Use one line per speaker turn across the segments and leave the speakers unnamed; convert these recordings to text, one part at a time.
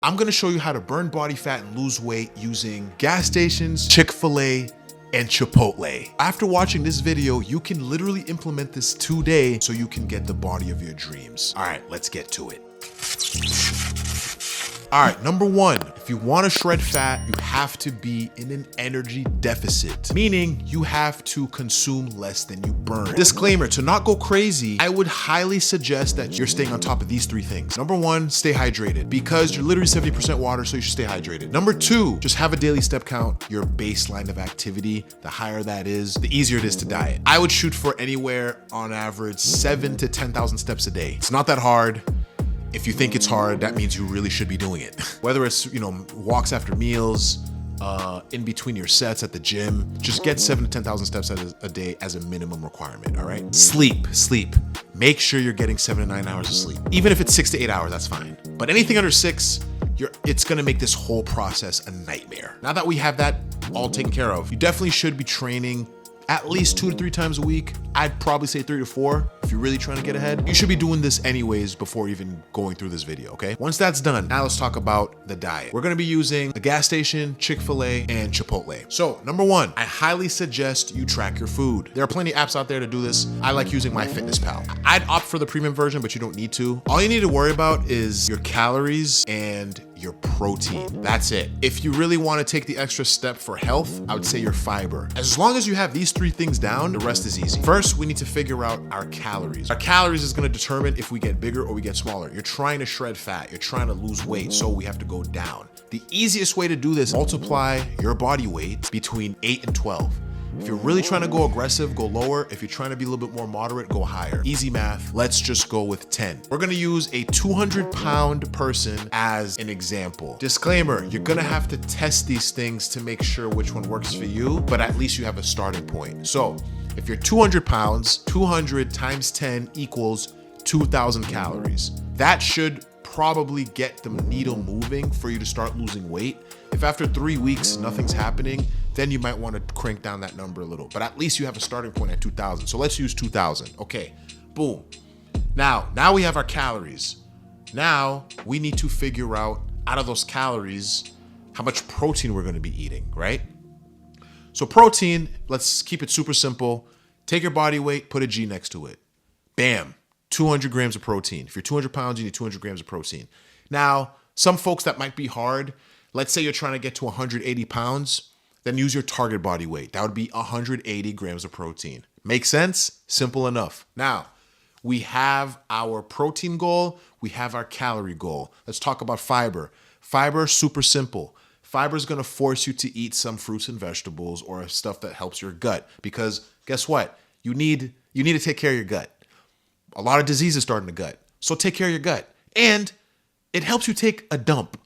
I'm gonna show you how to burn body fat and lose weight using gas stations, Chick-fil-A, and Chipotle. After watching this video, you can literally implement this today so you can get the body of your dreams. All right, let's get to it. All right, number one, if you want to shred fat, you have to be in an energy deficit, meaning you have to consume less than you burn. Disclaimer, to not go crazy, I would highly suggest that you're staying on top of these three things. Number one, stay hydrated because you're literally 70% water, so you should stay hydrated. Number two, just have a daily step count, your baseline of activity. The higher that is, the easier it is to diet. I would shoot for anywhere on average 7,000 to 10,000 steps a day. It's not that hard. If you think it's hard, that means you really should be doing it. Whether it's, walks after meals, in between your sets at the gym, just get 7,000 to 10,000 steps a day as a minimum requirement, all right? Sleep. Make sure you're getting 7 to 9 hours of sleep. Even if it's 6 to 8 hours, that's fine. But anything under 6, it's gonna make this whole process a nightmare. Now that we have that all taken care of, you definitely should be training at least 2 to 3 times a week. I'd probably say 3 to 4 if you're really trying to get ahead. You should be doing this anyways before even going through this video, okay? Once that's done, now let's talk about the diet. We're gonna be using a gas station, Chick-fil-A, and Chipotle. So number one, I highly suggest you track your food. There are plenty of apps out there to do this. I like using MyFitnessPal. I'd opt for the premium version, but you don't need to. All you need to worry about is your calories and your protein. That's it. If you really want to take the extra step for health, I would say your fiber. As long as you have these 3 things down, the rest is easy. First, we need to figure out our calories. Our calories is going to determine if we get bigger or we get smaller. You're trying to shred fat. You're trying to lose weight, so we have to go down. The easiest way to do this, multiply your body weight between 8 and 12. If you're really trying to go aggressive, go lower. If you're trying to be a little bit more moderate, go higher. Easy math, let's just go with 10. We're gonna use a 200-pound person as an example. Disclaimer, you're gonna have to test these things to make sure which one works for you, but at least you have a starting point. So if you're 200 pounds, 200 times 10 equals 2,000 calories. That should probably get the needle moving for you to start losing weight. If after 3 weeks, nothing's happening, then you might want to crank down that number a little, but at least you have a starting point at 2,000. So let's use 2,000. Okay, boom. Now we have our calories. Now we need to figure out of those calories, how much protein we're going to be eating, right? So protein, let's keep it super simple. Take your body weight, put a G next to it. Bam, 200 grams of protein. If you're 200 pounds, you need 200 grams of protein. Now, some folks that might be hard, let's say you're trying to get to 180 pounds, then use your target body weight. That would be 180 grams of protein. Make sense? Simple enough. Now, we have our protein goal. We have our calorie goal. Let's talk about fiber. Fiber, super simple. Fiber is going to force you to eat some fruits and vegetables or stuff that helps your gut, because guess what? You need to take care of your gut. A lot of diseases start in the gut. So take care of your gut. And it helps you take a dump.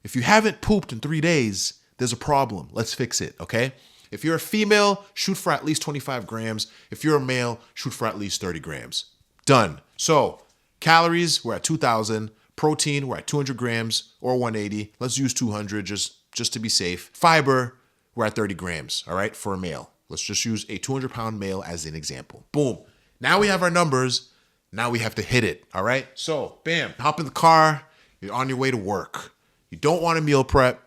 If you haven't pooped in 3 days, there's a problem. Let's fix it, okay? If you're a female, shoot for at least 25 grams. If you're a male, shoot for at least 30 grams. Done. So calories, we're at 2,000. Protein, we're at 200 grams or 180. Let's use 200 just to be safe. Fiber, we're at 30 grams, all right, for a male. Let's just use a 200-pound male as an example. Boom. Now we have our numbers. Now we have to hit it, all right? So, bam, hop in the car. You're on your way to work. You don't want to meal prep.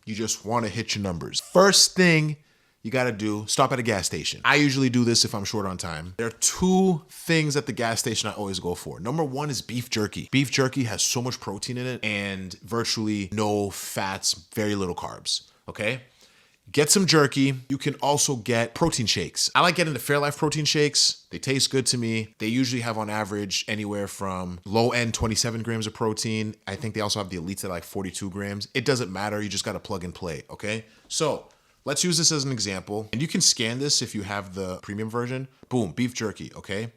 You just want to hit your numbers. First thing you got to do, stop at a gas station. I usually do this if I'm short on time. There are 2 things at the gas station I always go for. Number one is beef jerky. Beef jerky has so much protein in it and virtually no fats, very little carbs, okay? Get some jerky. You can also get protein shakes. I like getting the Fairlife protein shakes. They taste good to me. They usually have on average anywhere from low end 27 grams of protein. I think they also have the elites at like 42 grams. It doesn't matter. You just got to plug and play, okay? So let's use this as an example. And you can scan this if you have the premium version. Boom, beef jerky, okay?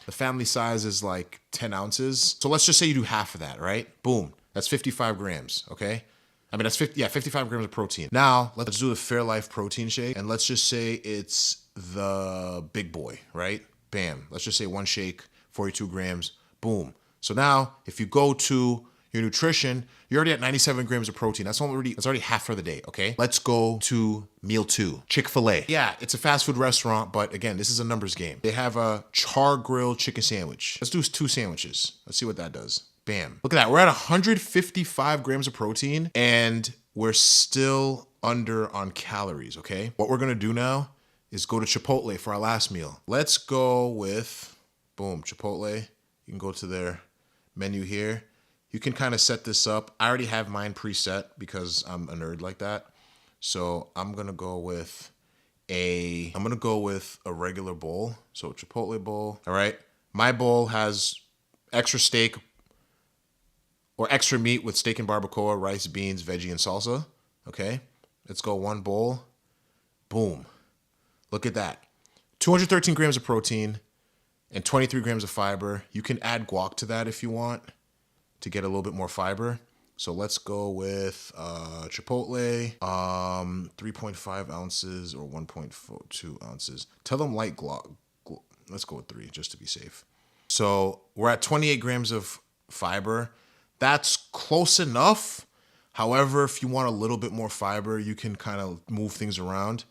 The family size is like 10 ounces. So let's just say you do half of that, right? Boom, that's 55 grams, okay? I mean, that's 55 grams of protein. Now, let's do the Fairlife protein shake. And let's just say it's the big boy, right? Bam. Let's just say 1 shake, 42 grams. Boom. So now, if you go to your nutrition, you're already at 97 grams of protein. That's already half for the day, okay? Let's go to meal 2, Chick-fil-A. Yeah, it's a fast food restaurant, but again, this is a numbers game. They have a char grilled chicken sandwich. Let's do 2 sandwiches. Let's see what that does. Bam. Look at that. We're at 155 grams of protein and we're still under on calories, okay? What we're gonna do now is go to Chipotle for our last meal. Let's go with, boom, Chipotle. You can go to their menu here. You can kind of set this up. I already have mine preset because I'm a nerd like that. So I'm gonna go with a regular bowl. So Chipotle bowl, all right? My bowl has extra steak or extra meat with steak and barbacoa, rice, beans, veggie, and salsa, okay? Let's go one bowl, boom. Look at that. 213 grams of protein and 23 grams of fiber. You can add guac to that if you want to get a little bit more fiber. So let's go with Chipotle, 3.5 ounces or 1.2 ounces. Tell them light guac. Let's go with 3 just to be safe. So we're at 28 grams of fiber. That's close enough. However, if you want a little bit more fiber, you can kind of move things around.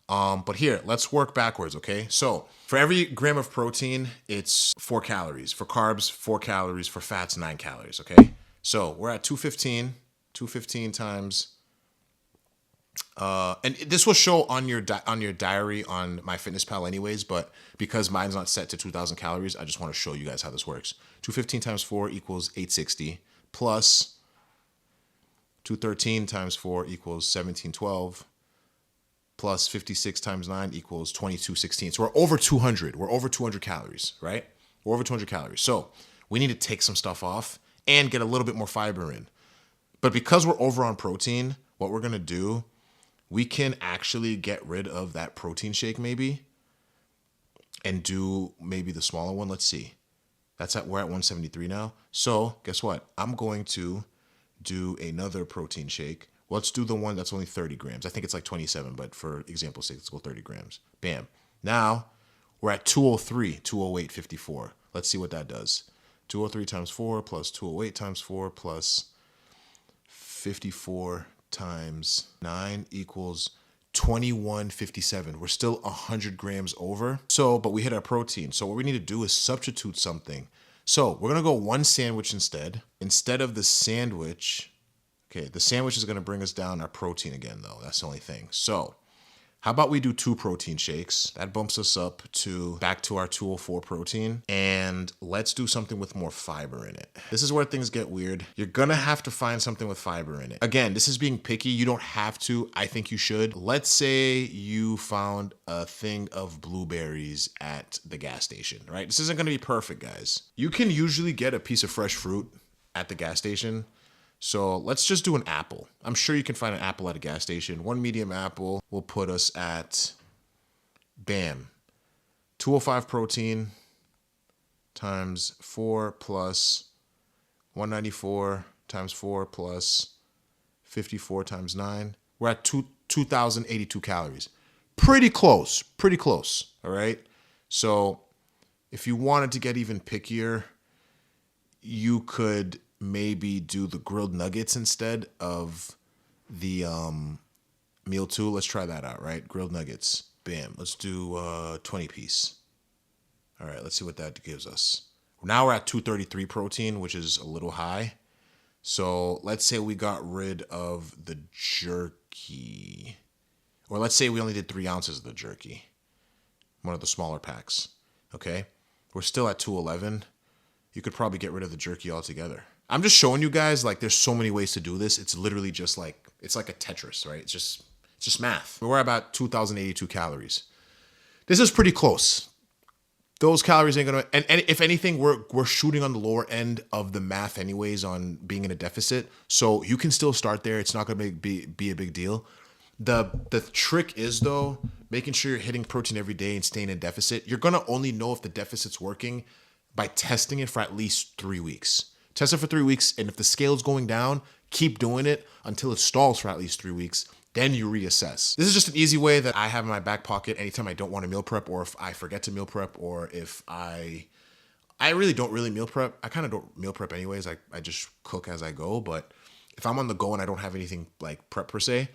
But here, let's work backwards, okay? So for every gram of protein, it's 4 calories. For carbs, 4 calories. For fats, 9 calories, okay? So we're at 215 times, and this will show on your diary on MyFitnessPal anyways, but because mine's not set to 2,000 calories, I just want to show you guys how this works. 215 times 4 equals 860, plus 213 times 4 equals 1712, plus 56 times 9 equals 2216. So we're over 200. We're over 200 calories, right? We're over 200 calories. So we need to take some stuff off and get a little bit more fiber in. But because we're over on protein, what we're gonna do, we can actually get rid of that protein shake maybe and do maybe the smaller one. Let's see. We're at 173 now. So guess what? I'm going to do another protein shake. Let's do the one that's only 30 grams. I think it's like 27, but for example's sake, let's go 30 grams. Bam. Now we're at 203, 208, 54. Let's see what that does. 203 times 4 plus 208 times 4 plus 54 times 9 equals 2157. We're still 100 grams over. So, but we hit our protein. So what we need to do is substitute something. So we're going to go one sandwich instead. Instead of the sandwich, okay, the sandwich is going to bring us down our protein again though. That's the only thing. So how about we do 2 protein shakes? That bumps us up back to our 204 protein. And let's do something with more fiber in it. This is where things get weird. You're gonna have to find something with fiber in it. Again, this is being picky. You don't have to. I think you should. Let's say you found a thing of blueberries at the gas station, right? This isn't gonna be perfect, guys. You can usually get a piece of fresh fruit at the gas station. So let's just do an apple. I'm sure you can find an apple at a gas station. 1 medium apple will put us at, bam, 205 protein times 4 plus 194 times 4 plus 54 times 9. We're at 2,082 calories. Pretty close, all right? So if you wanted to get even pickier, you could maybe do the grilled nuggets instead of the meal 2. Let's try that out, right? Grilled nuggets. Bam. Let's do 20 piece. All right, let's see what that gives us. Now we're at 233 protein, which is a little high. So let's say we got rid of the jerky. Or let's say we only did 3 ounces of the jerky. One of the smaller packs. Okay? We're still at 211. You could probably get rid of the jerky altogether. I'm just showing you guys, like, there's so many ways to do this. It's literally just like, it's like a Tetris, right? It's just math. We're about 2,082 calories. This is pretty close. Those calories ain't gonna, and if anything, we're shooting on the lower end of the math anyways on being in a deficit. So you can still start there. It's not gonna be a big deal. The trick is though, making sure you're hitting protein every day and staying in deficit. You're gonna only know if the deficit's working by testing it for at least 3 weeks. Test it for 3 weeks, and if the scale's going down, keep doing it until it stalls for at least 3 weeks. Then you reassess. This is just an easy way that I have in my back pocket anytime I don't want to meal prep, or if I forget to meal prep, or if I really don't meal prep. I kind of don't meal prep anyways. I just cook as I go. But if I'm on the go and I don't have anything like prep per se,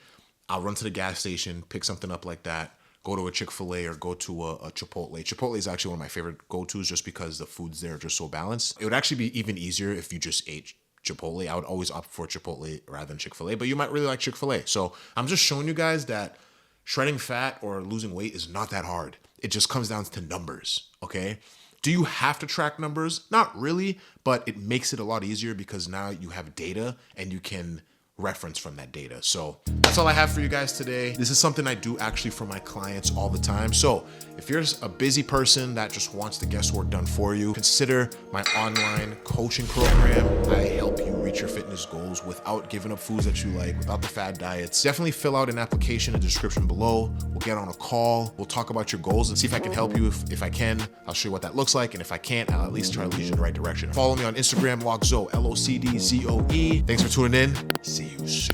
I'll run to the gas station, pick something up like that, go to a Chick-fil-A or go to a Chipotle. Chipotle is actually one of my favorite go-tos just because the foods there are just so balanced. It would actually be even easier if you just ate Chipotle. I would always opt for Chipotle rather than Chick-fil-A, but you might really like Chick-fil-A. So I'm just showing you guys that shredding fat or losing weight is not that hard. It just comes down to numbers, okay? Do you have to track numbers? Not really, but it makes it a lot easier because now you have data and you can reference from that data. So that's all I have for you guys today. This is something I do actually for my clients all the time. So if you're a busy person that just wants the guesswork done for you, consider my online coaching program. I help you reach your fitness goals without giving up foods that you like, without the fad diets. Definitely fill out an application in the description below. We'll get on a call. We'll talk about your goals and see if I can help you. If I can, I'll show you what that looks like. And if I can't, I'll at least try to lead you in the right direction. Follow me on Instagram, LocZoe, LOCDZOE. Thanks for tuning in. See you soon.